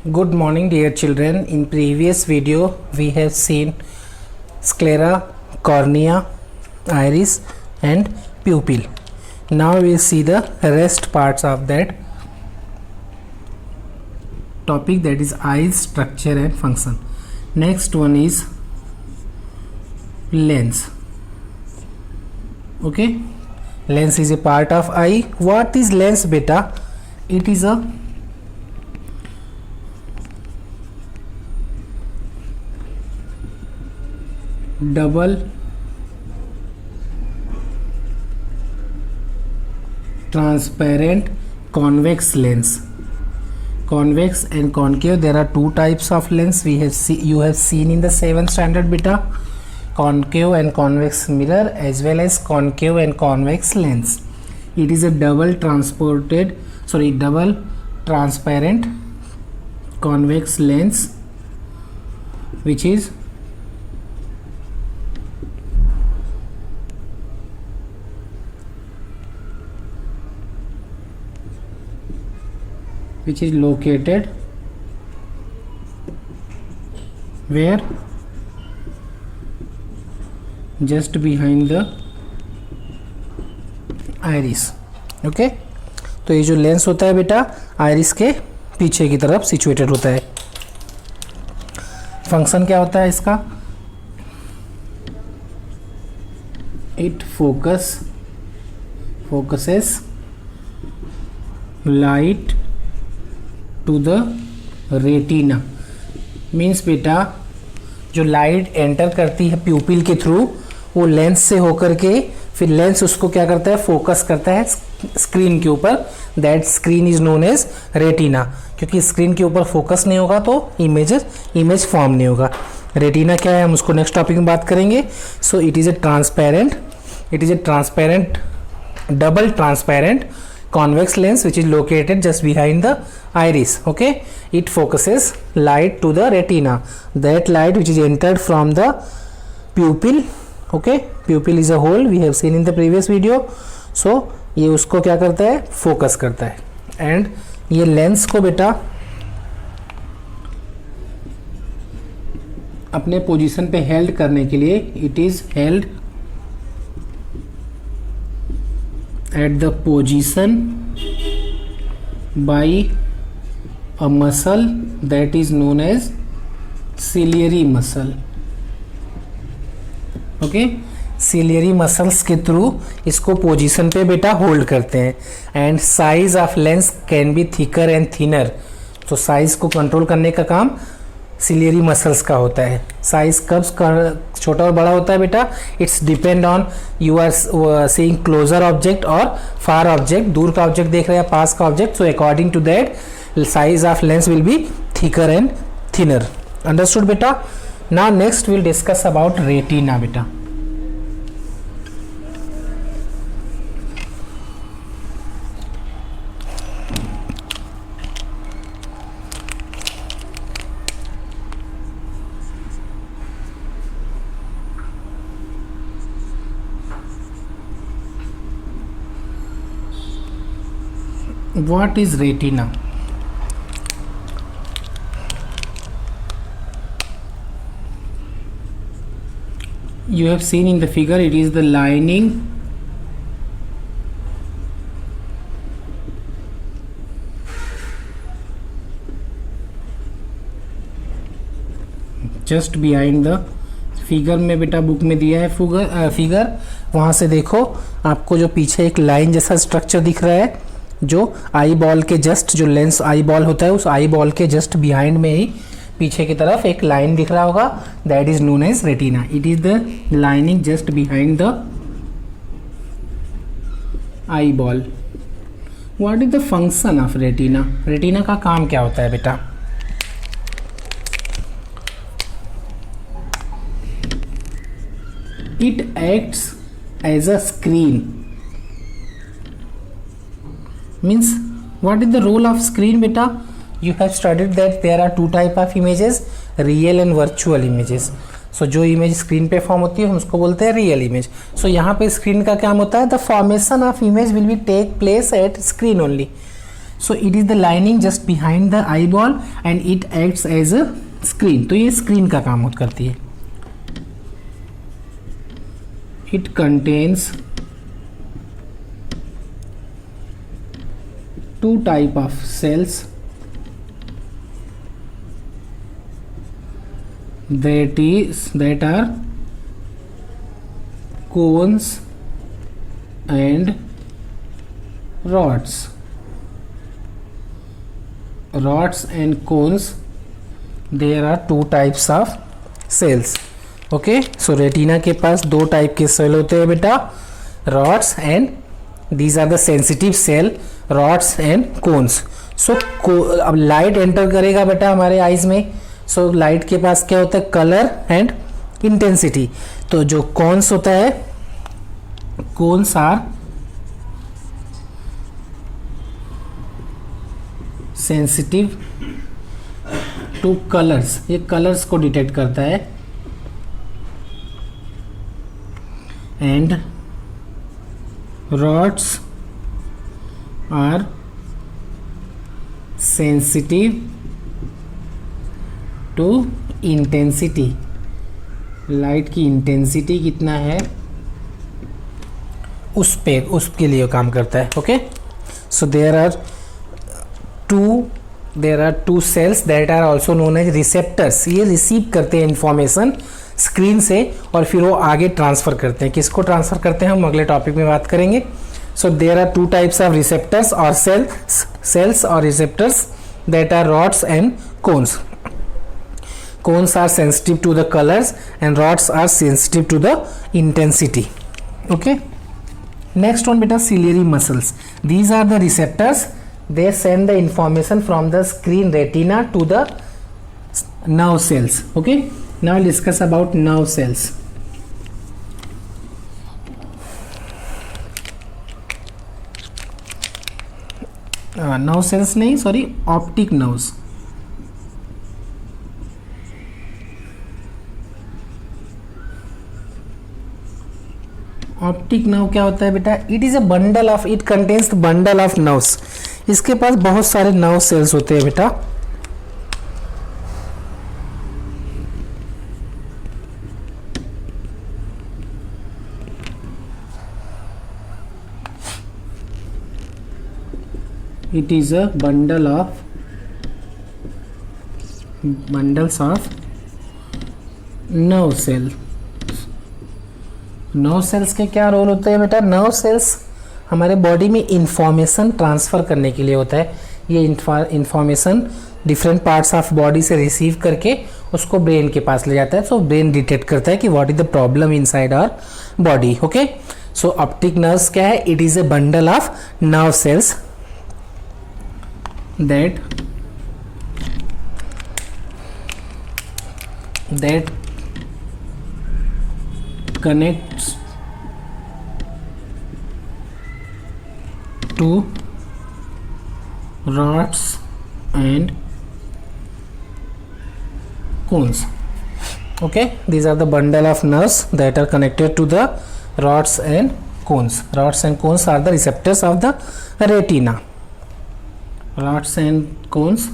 Good morning, dear children. In previous video we have seen sclera, cornea, iris and pupil. Now we will see the rest parts of that topic, that is eyes structure and function. Next one is lens. Okay, lens is a part of eye. What is lens beta? It is a double transparent convex lens. Convex and concave, there are two types of lens. You have seen in the 7th standard beta, concave and convex mirror as well as concave and convex lens. It is a double transparent convex lens which is located where? Just behind the iris. Okay, तो ये जो lens होता है बेटा iris के पीछे की तरफ सिचुएटेड होता है. फंक्शन क्या होता है इसका? It focuses light to the retina. Means बेटा जो लाइट एंटर करती है प्यूपिल के थ्रू, वो लेंस से होकर के फिर लेंस उसको क्या करता है, फोकस करता है स्क्रीन के ऊपर. That screen is known as retina. क्योंकि स्क्रीन के ऊपर फोकस नहीं होगा तो इमेज फॉर्म नहीं होगा. रेटिना क्या है हम उसको नेक्स्ट टॉपिक में बात करेंगे. सो it is A transparent double transparent convex lens which is located just behind the iris. Okay, it focuses light to the retina. That light which is entered from the pupil. Okay, pupil is a hole, we have seen in the previous video. So ये उसको क्या करता है, focus करता है. And ये lens को बेटा अपने पोजीशन पे हेल्ड करने के लिए it is held at the position by a muscle that is known as ciliary muscle. Okay, ciliary muscles के थ्रू इसको पोजीशन पे बेटा होल्ड करते हैं. And size of lens can be thicker and thinner. तो साइज को control करने का काम सिलियरी मसल्स का होता है. साइज कब छोटा और बड़ा होता है बेटा? It's depend on you are seeing closer object और फार ऑब्जेक्ट. दूर का ऑब्जेक्ट देख रहे हैं, पास का object. So according to that size of lens will be thicker and thinner. Understood बेटा? Now next will discuss about retina बेटा. What is retina? You have seen in the figure, it is the lining just behind the figure में बेटा book में दिया है figure. वहाँ से देखो आपको जो पीछे एक लाइन जैसा स्ट्रक्चर दिख रहा है, जो आई बॉल के जस्ट, जो लेंस आई बॉल होता है उस आई बॉल के जस्ट बिहाइंड में ही पीछे की तरफ एक लाइन दिख रहा होगा. That is known as retina. It is the lining just behind the eyeball. What is the function of retina? Retina का काम क्या होता है बेटा? It acts as a screen. Means what is the role of screen beta? You have studied that there are two type of images, real and virtual images. So जो image screen पे form होती है हम उसको बोलते हैं real image. सो यहाँ पे स्क्रीन का काम होता है, the formation of image will be take place at screen only. So it is the lining just behind the eyeball and it acts as a screen. तो ये स्क्रीन का काम करती है। It contains two type of cells that are cones and rods and cones. There are two types of cells. Okay, so retina के पास दो type के सेल होते हैं बेटा, rods and these are the sensitive cell, rods and cones. So अब light enter करेगा बेटा हमारे आईज में, सो लाइट के पास क्या होता है, कलर एंड इंटेंसिटी। तो जो कोन्स होता है, cones are sensitive to colours, ये कलर्स को डिटेक्ट करता है, and rods are sensitive to intensity, light की इंटेंसिटी कितना है उसके लिए काम करता है। Okay, so there are two cells that are also known as receptors. ये रिसीव करते हैं इंफॉर्मेशन स्क्रीन से और फिर वो आगे ट्रांसफ़र करते हैं। किसको ट्रांसफ़र करते हैं हम अगले टॉपिक में बात करेंगे। So there are two types of receptors और सेल्स और receptors that are rods and cones. Cones are sensitive to the colours and rods are sensitive to the intensity. Okay, next one बेटा ciliary muscles. These are the receptors, they send the information from the screen retina to the nerve cells. Okay, now I'll discuss about nerve cells. Nerve cells नहीं, sorry, optic nerves. Optic nerve क्या होता है बेटा, it is a bundle of, it contains the bundle of nerves. इसके पास बहुत सारे nerve cells होते हैं बेटा। It is a bundles of nerve cell. Nerve cells के क्या रोल होते हैं बेटा, नर्व सेल्स हमारे बॉडी में इंफॉर्मेशन ट्रांसफ़र करने के लिए होता है। ये information different parts of body से रिसीव करके उसको ब्रेन के पास ले जाता है। सो ब्रेन डिटेक्ट करता है कि what is the problem inside our body. Okay, so optic nerves क्या है, it is a bundle of nerve cells that connects to rods and cones. Okay, these are the bundle of nerves that are connected to the rods and cones. Rods and cones are the receptors of the retina. Rods and cones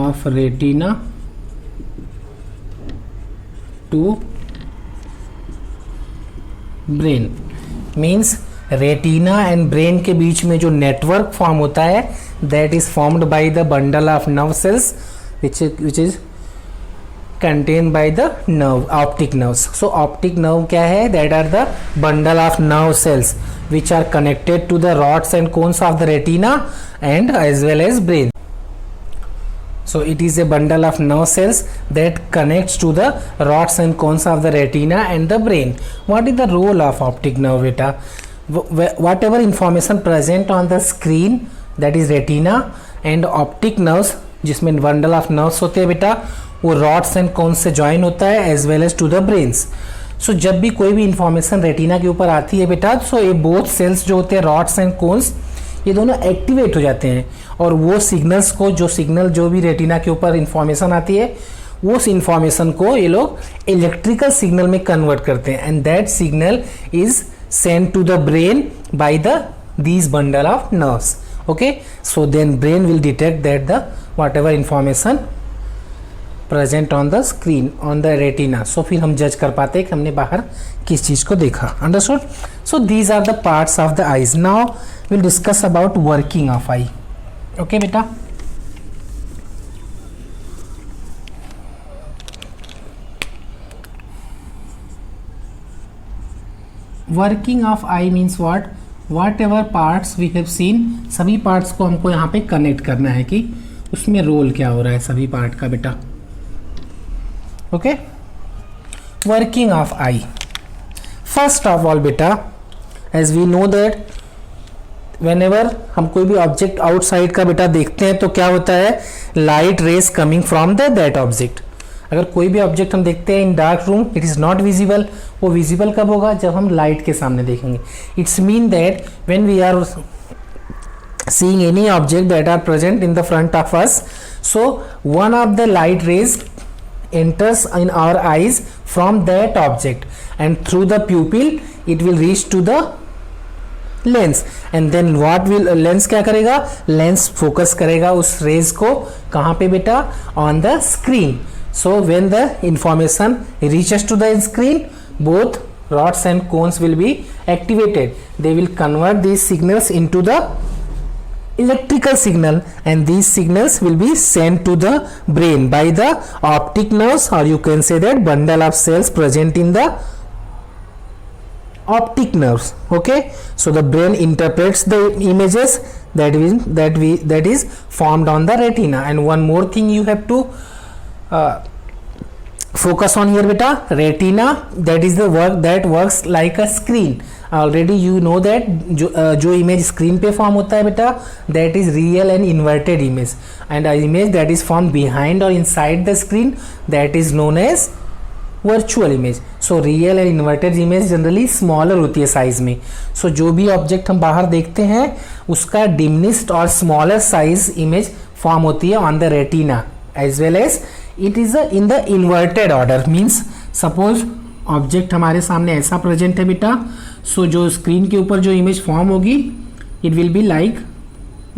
of retina to brain. Means retina and brain के बीच में जो network form होता है that is formed by the bundle of nerve cells which is contain by the nerve optic nerves. So optic nerve क्या है, that are the bundle of nerve cells which are connected to the rods and cones of the retina and as well as brain. So it is a bundle of nerve cells that connects to the rods and cones of the retina and the brain. What is the role of optic nerve beta? Whatever information present on the screen, that is retina, and optic nerves जिसमें bundle of nerves होते हैं बेटा, वो rods and cones से join होता है as well as to the brains. So जब भी कोई भी इंफॉर्मेशन रेटिना के ऊपर आती है बेटा, so ये both cells जो होते हैं rods and cones, ये दोनों एक्टिवेट हो जाते हैं और वो सिग्नल्स को, जो भी रेटिना के ऊपर इंफॉर्मेशन आती है वो उस इंफॉर्मेशन को ये लोग इलेक्ट्रिकल सिग्नल में कन्वर्ट करते हैं and that signal is send to the brain by the these bundle of nerves. Okay, so then brain will detect that the whatever information present on the screen on the retina. So फिर हम जज कर पाते हैं कि हमने बाहर किस चीज़ को देखा. Understood? So these are the parts of the eyes. Now we'll discuss about working of eye. Okay बेटा. Working of eye means what? Whatever parts we have seen, सभी parts को हमको यहाँ पे कनेक्ट करना है कि उसमें रोल क्या हो रहा है सभी पार्ट का बेटा. Okay, working of eye. First of all बेटा, as we know that whenever हम कोई भी ऑब्जेक्ट आउटसाइड का बेटा देखते हैं तो क्या होता है, light rays coming from the that object. अगर कोई भी ऑब्जेक्ट हम देखते हैं in dark room, it is not visible. वो विजिबल कब होगा, जब हम लाइट के सामने देखेंगे. It's mean that when we are seeing any object that are present in the front of us, so one of the light rays enters in our eyes from that object and through the pupil it will reach to the lens, and then what will lens क्या करेगा, lens focus करेगा उस rays को कहाँ पे बेटा, on the screen. So when the information reaches to the screen, both rods and cones will be activated. They will convert these signals into the electrical signal, and these signals will be sent to the brain by the optic nerves, or you can say that bundle of cells present in the optic nerves. Okay, so the brain interprets the images that is formed on the retina. And one more thing you have to focus on here beta, retina, that is the work that works like a screen. Already you know that जो image screen पे form होता है बेटा, that is real and inverted image, and image that is form behind और inside the screen, that is known as virtual image. So real and inverted image generally smaller होती है size में. सो जो भी ऑब्जेक्ट हम बाहर देखते हैं उसका डिमिनिश्ड और स्मॉलर साइज इमेज फॉर्म होती है on the retina, as well as it is in the inverted order. Means suppose object हमारे सामने ऐसा प्रेजेंट है बेटा, सो जो स्क्रीन के ऊपर जो इमेज फॉर्म होगी it will be like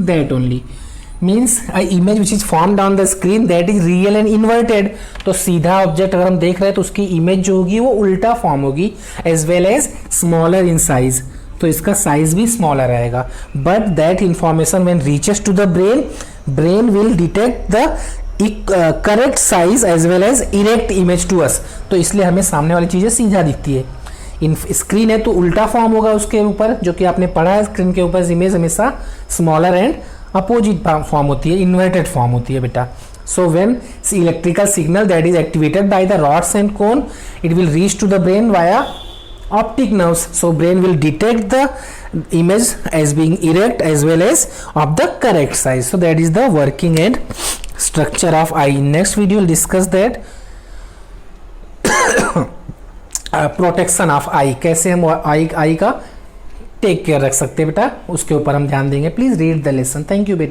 that only. Means a image which is formed on the screen that is real and inverted. तो सीधा ऑब्जेक्ट अगर हम देख रहे हैं तो उसकी इमेज जो होगी वो उल्टा फॉर्म होगी, as well as smaller in size. तो इसका साइज भी स्मॉलर रहेगा. But that information when reaches to the brain, brain will detect the correct size as well as erect image to us. तो इसलिए हमें सामने वाली चीज़ें सीधा दिखती है. इन स्क्रीन है तो उल्टा फॉर्म होगा उसके ऊपर, जो कि आपने पढ़ा है स्क्रीन के ऊपर इमेज हमेशा स्मॉलर एंड अपोजिट फॉर्म होती है, इन्वर्टेड फॉर्म होती है बेटा. So when electrical signal that is activated by the rods and cone, it will reach to the brain via optic nerves. So brain will detect the image as being erect as well as of the correct size. So that is the working and structure of eye. In next video we'll discuss that protection of eye, कैसे हम आई का take care रख सकते हैं बेटा, उसके ऊपर हम ध्यान देंगे. Please read the lesson. Thank you बेटा.